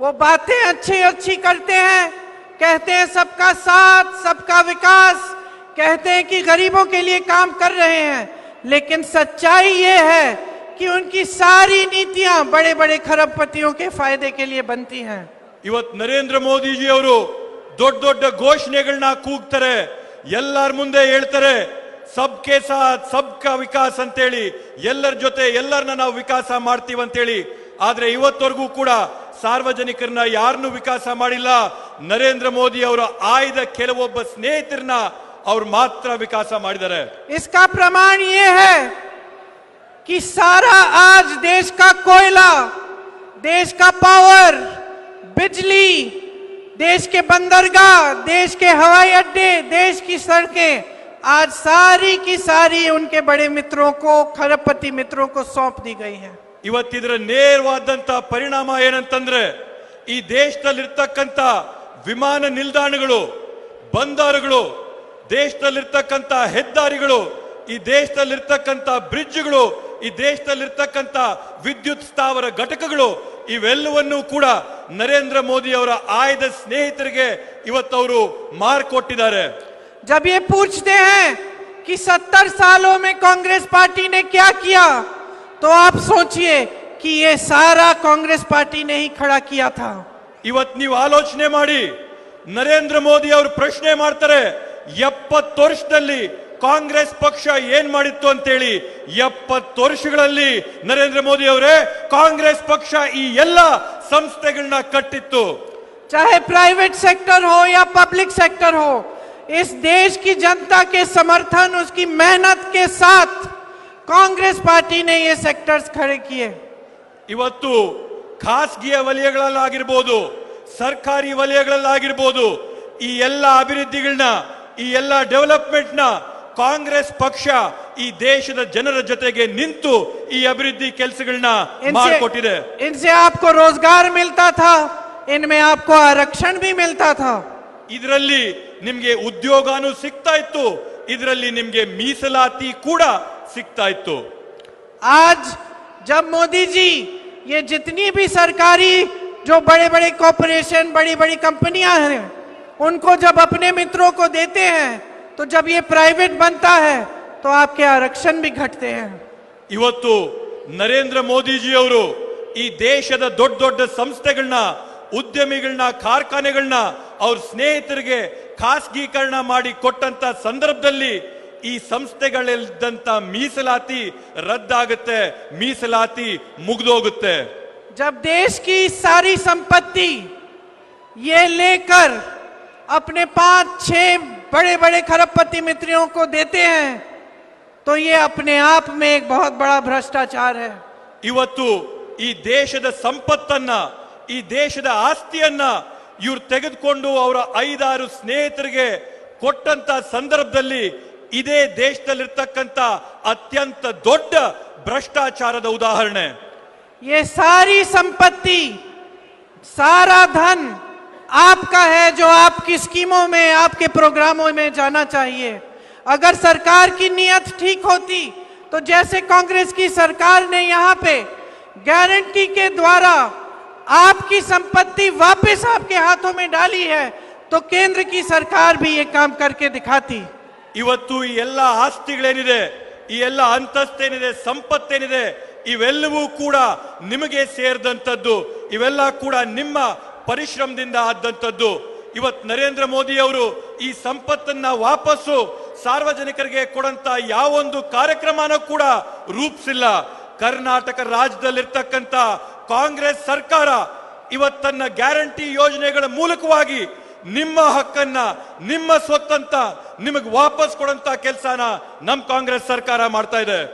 वो बातें अच्छी अच्छी करते हैं, कहते हैं सबका साथ, सबका विकास, कहते हैं कि गरीबों के लिए काम कर रहे हैं, लेकिन सच्चाई ये है कि उनकी सारी नीतियां बड़े बड़े खरबपतियों के फायदे के लिए बनती हैं। ಇವತ್ತು ನರೇಂದ್ರ ಮೋದಿಜಿ ಅವರು ದೊಡ್ಡ ದೊಡ್ಡ ಘೋಷಣೆಗಳನ್ನ ಕೂಗ್ತಾರೆ, ಎಲ್ಲರ ಮುಂದೆ ಹೇಳ್ತಾರೆ ಸಬ್ಕೆ ಸಾಥ್ ಸಬ್ಕಾ ವಿಕಾಸ್ ಅಂತೇಳಿ, ಎಲ್ಲರ ಜೊತೆ ಎಲ್ಲರನ್ನ ನಾವು ವಿಕಾಸ ಮಾಡ್ತೀವಿ ಅಂತೇಳಿ. ಆದ್ರೆ ಇವತ್ತವರೆಗೂ ಕೂಡ ಸಾರ್ವಜನಿಕರನ್ನ ಯಾರನ್ನೂ ವಿಕಾಸ ಮಾಡಿಲ್ಲ. ನರೇಂದ್ರ ಮೋದಿ ಅವರ ಆಯ್ದ ಕೆಲವೊಬ್ಬ ಸ್ನೇಹಿತರನ್ನ ಅವ್ರು ಮಾತ್ರ ವಿಕಾಸ ಮಾಡಿದ್ದಾರೆ. इसका प्रमाण ये है कि सारा आज देश का कोयला, देश का पावर, बिजली, देश के बंदरगाह, देश के हवाई अड्डे, देश की सड़कें आज सारी की सारी उनके बड़े मित्रों को, खरबपति मित्रों को सौंप दी गई है। ಇವತ್ತಿದ್ರ ನೇರವಾದಂತ ಪರಿಣಾಮ ಏನಂತಂದ್ರೆ, ಈ ದೇಶದಲ್ಲಿರ್ತಕ್ಕಂಥ ವಿಮಾನ ನಿಲ್ದಾಣಗಳು, ಬಂದರುಗಳು, ದೇಶದಲ್ಲಿರ್ತಕ್ಕಂಥ ಹೆದ್ದಾರಿಗಳು, ಈ ದೇಶದಲ್ಲಿರ್ತಕ್ಕಂಥ ಬ್ರಿಡ್ಜ್ಗಳು, ಈ ದೇಶದಲ್ಲಿರ್ತಕ್ಕಂಥ ವಿದ್ಯುತ್ ಸ್ಥಾವರ ಘಟಕಗಳು, ಇವೆಲ್ಲವನ್ನೂ ಕೂಡ ನರೇಂದ್ರ ಮೋದಿ ಅವರ ಆಯ್ದ ಸ್ನೇಹಿತರಿಗೆ ಇವತ್ತವರು ಮಾರ್ಕೊಟ್ಟಿದ್ದಾರೆ. जब ये पूछते हैं कि 70 सालों में कांग्रेस पार्टी ने क्या किया, तो आप सोचिए कि ये सारा कांग्रेस पार्टी ने ही खड़ा किया था। ಇವತ್ತು ನೀವು ಆಲೋಚನೆ ಮಾಡಿ, ನರೇಂದ್ರ ಮೋದಿ ಅವರು ಪ್ರಶ್ನೆ ಮಾಡ್ತಾರೆ, 70 ವರ್ಷದಲ್ಲಿ ಕಾಂಗ್ರೆಸ್ ಪಕ್ಷ ಏನ್ ಮಾಡಿತ್ತು ಅಂತೇಳಿ. 70 ವರ್ಷಗಳಲ್ಲಿ ನರೇಂದ್ರ ಮೋದಿ ಅವರೇ ಕಾಂಗ್ರೆಸ್ ಪಕ್ಷ ಈ ಎಲ್ಲ ಸಂಸ್ಥೆಗಳನ್ನ ಕಟ್ಟಿತ್ತು. चाहे प्राइवेट सेक्टर हो या पब्लिक सेक्टर हो, इस देश की जनता के समर्थन, उसकी मेहनत के साथ कांग्रेस पार्टी ने ये सेक्टर्स खड़े किए। ಇವತ್ತು ಖಾಸಗಿಯ ವಲಯಗಳಲ್ಲಾಗಿರ್ಬೋದು, ಸರ್ಕಾರಿ ವಲಯಗಳಲ್ಲಾಗಿರ್ಬೋದು, ಈ ಎಲ್ಲ ಅಭಿವೃದ್ಧಿಗಳನ್ನ, ಈ ಎಲ್ಲ ಡೆವಲಪ್ಮೆಂಟ್ ನ ಕಾಂಗ್ರೆಸ್ ಪಕ್ಷ ಈ ದೇಶದ ಜನರ ಜೊತೆಗೆ ನಿಂತು ಈ ಅಭಿವೃದ್ಧಿ ಕೆಲಸಗಳನ್ನ ಮಾಡಿಕೊಟ್ಟಿದೆ. इनसे आपको रोजगार मिलता था, इनमें आपको आरक्षण भी मिलता था. ಇದರಲ್ಲಿ ನಿಮಗೆ ಉದ್ಯೋಗನೂ ಸಿಗ್ತಾ ಇತ್ತು, ಇದರಲ್ಲಿ ನಿಮಗೆ ಮೀಸಲಾತಿ ಕೂಡ ಸಿಗ್ತಾ ಇತ್ತು. आज जब मोदी जी ये जितनी भी सरकारी जो बड़े बड़े कॉरपोरेशन, बड़ी बड़ी कंपनियां हैं, उनको जब अपने मित्रों को देते हैं, तो जब ये प्राइवेट बनता है तो आपके आरक्षण भी घटते हैं. ಇವತ್ತು ನರೇಂದ್ರ ಮೋದಿಜಿ ಅವರು ಈ ದೇಶದ ದೊಡ್ಡ ದೊಡ್ಡ ಸಂಸ್ಥೆಗಳನ್ನ, ಉದ್ಯಮಿಗಳನ್ನ, ಕಾರ್ಖಾನೆಗಳನ್ನ ಅವ್ರ ಸ್ನೇಹಿತರಿಗೆ ಖಾಸಗೀಕರಣ ಮಾಡಿ ಕೊಟ್ಟಂತ ಸಂದರ್ಭದಲ್ಲಿ ಈ ಸಂಸ್ಥೆಗಳಿದ್ದಂತ ಮೀಸಲಾತಿ ರದ್ದಾಗುತ್ತೆ, ಮೀಸಲಾತಿ ಮುಗಿದೋಗುತ್ತೆ. जब देश की सारी संपत्ति ये लेकर अपने 5-6 बड़े बड़े खरबपति मित्रों को देते हैं, तो ये अपने आप में एक बहुत बड़ा भ्रष्टाचार है. ಇವತ್ತು ಈ ದೇಶದ ಸಂಪತ್ತನ್ನ, ಈ ದೇಶದ ಆಸ್ತಿಯನ್ನ ಇವ್ರು ತೆಗೆದುಕೊಂಡು ಅವರ 5-6 ಸ್ನೇಹಿತರಿಗೆ ಕೊಟ್ಟಂತ ಸಂದರ್ಭದಲ್ಲಿ ಇದೇ ದೇಶದಲ್ಲಿರ್ತಕ್ಕಂಥ ಅತ್ಯಂತ ದೊಡ್ಡ ಭ್ರಷ್ಟಾಚಾರದ ಉದಾಹರಣೆ. ये सारी संपत्ति, सारा धन आपका है, जो आपकी स्कीमों में, आपके प्रोग्रामों में जाना चाहिए. अगर सरकार की नीयत ठीक होती, तो जैसे कांग्रेस की सरकार ने यहाँ पे गारंटी के द्वारा आपकी संपत्ति वापस आपके हाथों में डाली है, तो केंद्र की सरकार भी ये काम करके दिखाती. ಇವತ್ತು ಈ ಎಲ್ಲ ಆಸ್ತಿಗಳೇನಿದೆ, ಈ ಎಲ್ಲ ಅಂತಸ್ತೇನಿದೆ, ಸಂಪತ್ತೇನಿದೆ, ಇವೆಲ್ಲವೂ ಕೂಡ ನಿಮಗೆ ಸೇರಿದಂಥದ್ದು, ಇವೆಲ್ಲ ಕೂಡ ನಿಮ್ಮ ಪರಿಶ್ರಮದಿಂದ ಆದಂಥದ್ದು. ಇವತ್ತು ನರೇಂದ್ರ ಮೋದಿ ಅವರು ಈ ಸಂಪತ್ತನ್ನ ವಾಪಸ್ಸು ಸಾರ್ವಜನಿಕರಿಗೆ ಕೊಡಂತ ಯಾವೊಂದು ಕಾರ್ಯಕ್ರಮನೂ ಕೂಡ ರೂಪಿಸಿಲ್ಲ. ಕರ್ನಾಟಕ ರಾಜ್ಯದಲ್ಲಿರ್ತಕ್ಕಂಥ ಕಾಂಗ್ರೆಸ್ ಸರ್ಕಾರ ಇವತ್ತನ್ನ ಗ್ಯಾರಂಟಿ ಯೋಜನೆಗಳ ಮೂಲಕವಾಗಿ ನಿಮ್ಮ ಹಕ್ಕನ್ನ, ನಿಮ್ಮ ಸ್ವತ್ತಂತ ನಿಮಗೆ ವಾಪಸ್ ಕೊಡಂತ ಕೆಲಸನ ನಮ್ಮ ಕಾಂಗ್ರೆಸ್ ಸರ್ಕಾರ ಮಾಡ್ತಾ ಇದೆ.